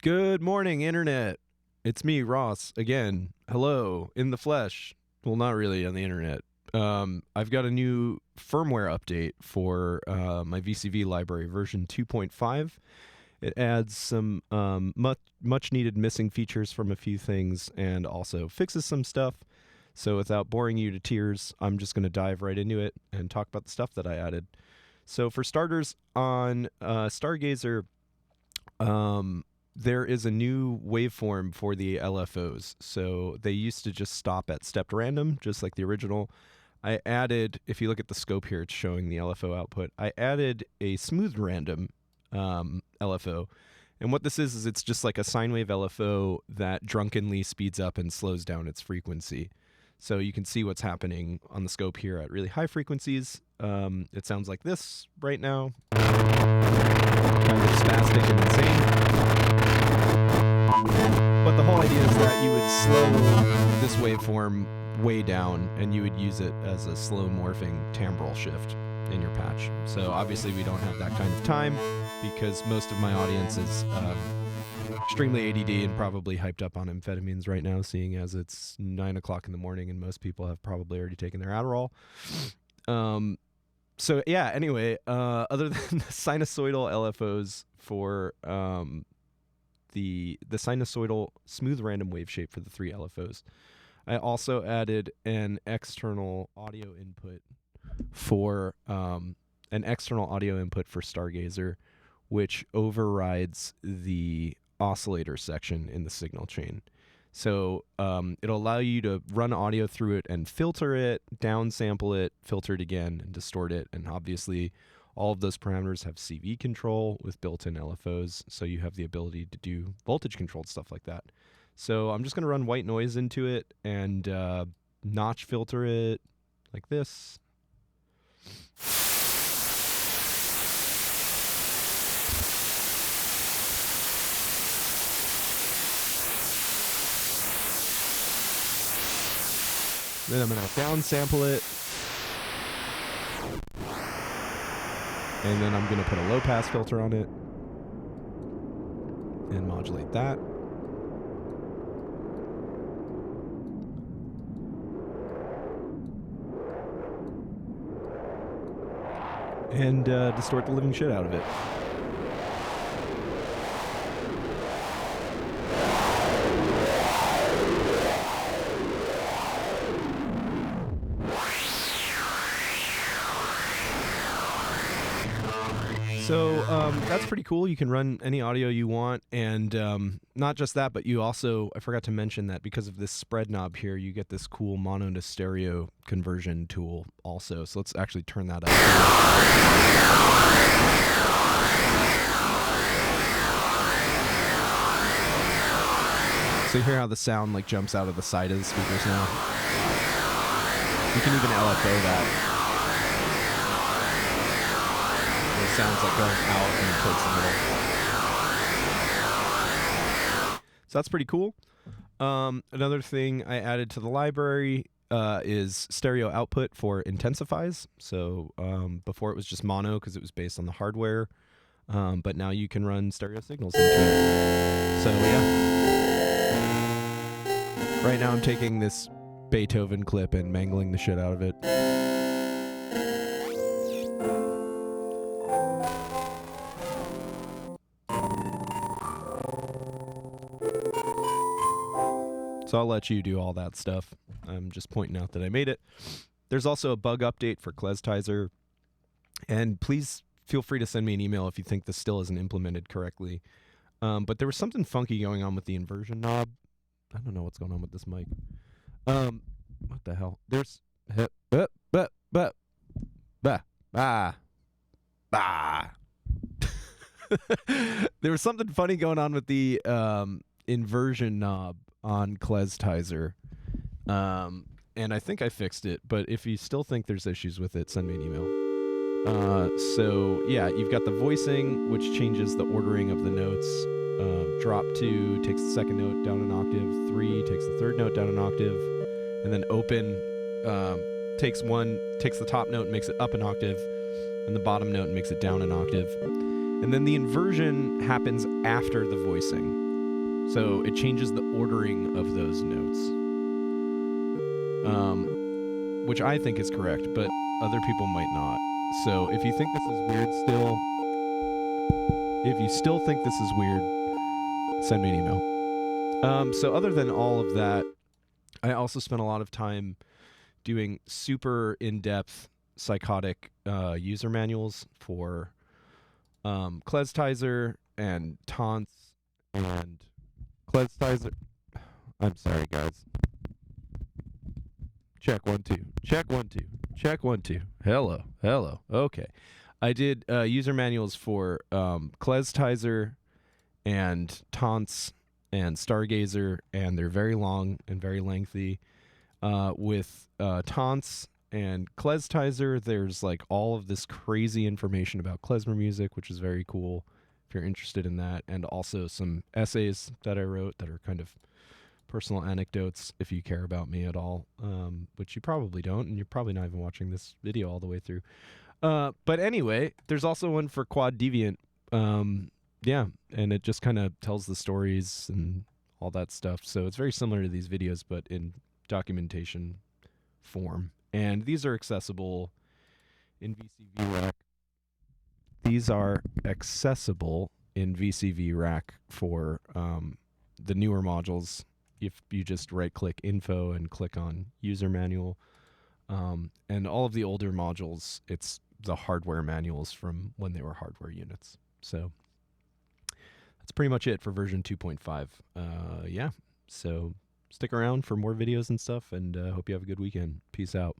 Good morning, Internet. It's me, Ross, again. Hello, in the flesh. Well, not really on the Internet. I've got a new firmware update for my VCV library, version 2.5. It adds some much needed missing features from a few things and also fixes some stuff. So without boring you to tears, I'm just going to dive right into it and talk about the stuff that I added. So for starters, on Stargazer, there is a new waveform for the LFOs. So they used to just stop at stepped random, just like the original. I added, if you look at the scope here, it's showing the LFO output. I added a smooth random LFO. And what this is it's just like a sine wave LFO that drunkenly speeds up and slows down its frequency. So you can see what's happening on the scope here at really high frequencies. It sounds like this right now. Kind of spastic and insane. But the whole idea is that you would slow this waveform way down and you would use it as a slow morphing timbral shift in your patch. So obviously we don't have that kind of time because most of my audience is extremely ADD and probably hyped up on amphetamines right now, seeing as it's 9 o'clock in the morning and most people have probably already taken their Adderall. So yeah, anyway, other than the sinusoidal LFOs for the sinusoidal smooth random wave shape for the 3 LFOs, I also added an external audio input for Stargazer, which overrides the oscillator section in the signal chain. So it'll allow you to run audio through it and filter it, downsample it, filter it again, and distort it. And obviously, all of those parameters have CV control with built-in LFOs, so you have the ability to do voltage-controlled stuff like that. So I'm just going to run white noise into it and notch filter it like this. Then I'm going to downsample it. And then I'm going to put a low-pass filter on it and modulate that. And distort the living shit out of it. So that's pretty cool. You can run any audio you want, and not just that, but you also, I forgot to mention that because of this spread knob here, you get this cool mono to stereo conversion tool also. So let's actually turn that up. So you hear how the sound like jumps out of the side of the speakers now? You can even LFO that. It sounds like going out and towards the middle. So that's pretty cool. Another thing I added to the library is stereo output for intensifies. So before it was just mono because it was based on the hardware, but now you can run stereo signals into it. So yeah. Right now I'm taking this Beethoven clip and mangling the shit out of it. So I'll let you do all that stuff. I'm just pointing out that I made it. There's also a bug update for Kleztizer. And please feel free to send me an email if you think this still isn't implemented correctly. But there was something funky going on with the inversion knob. I don't know what's going on with this mic. What the hell? There's... There was something funny going on with the inversion knob on Kleztizer. And I think I fixed it, but if you still think there's issues with it, send me an email. So yeah, you've got the voicing, which changes the ordering of the notes. Drop 2 takes the second note down an octave, 3 takes the third note down an octave, and then open takes the top note and makes it up an octave, and the bottom note and makes it down an octave. And then the inversion happens after the voicing. So it changes the ordering of those notes, which I think is correct, but other people might not. So if you think this is weird still, if you still think this is weird, send me an email. So other than all of that, I also spent a lot of time doing super in-depth psychotic user manuals for Kleztizer and Taunts and Kleztizer. I'm sorry, guys. Check 1 2. Check 1 2. Check 1 2. Hello. Hello. Okay. I did user manuals for Kleztizer and Taunts and Stargazer, and they're very long and very lengthy. With Taunts and Kleztizer, there's like all of this crazy information about klezmer music, which is very cool if you're interested in that, and also some essays that I wrote that are kind of personal anecdotes if you care about me at all, which you probably don't, and you're probably not even watching this video all the way through. But anyway, there's also one for Quad Deviant. Yeah, and it just kind of tells the stories and all that stuff. So it's very similar to these videos, but in documentation form. And these are accessible in VCV Rack. These are accessible in VCV Rack for the newer modules. If you just right-click Info and click on User Manual. And all of the older modules, it's the hardware manuals from when they were hardware units. So that's pretty much it for version 2.5. Yeah, so stick around for more videos and stuff, and hope you have a good weekend. Peace out.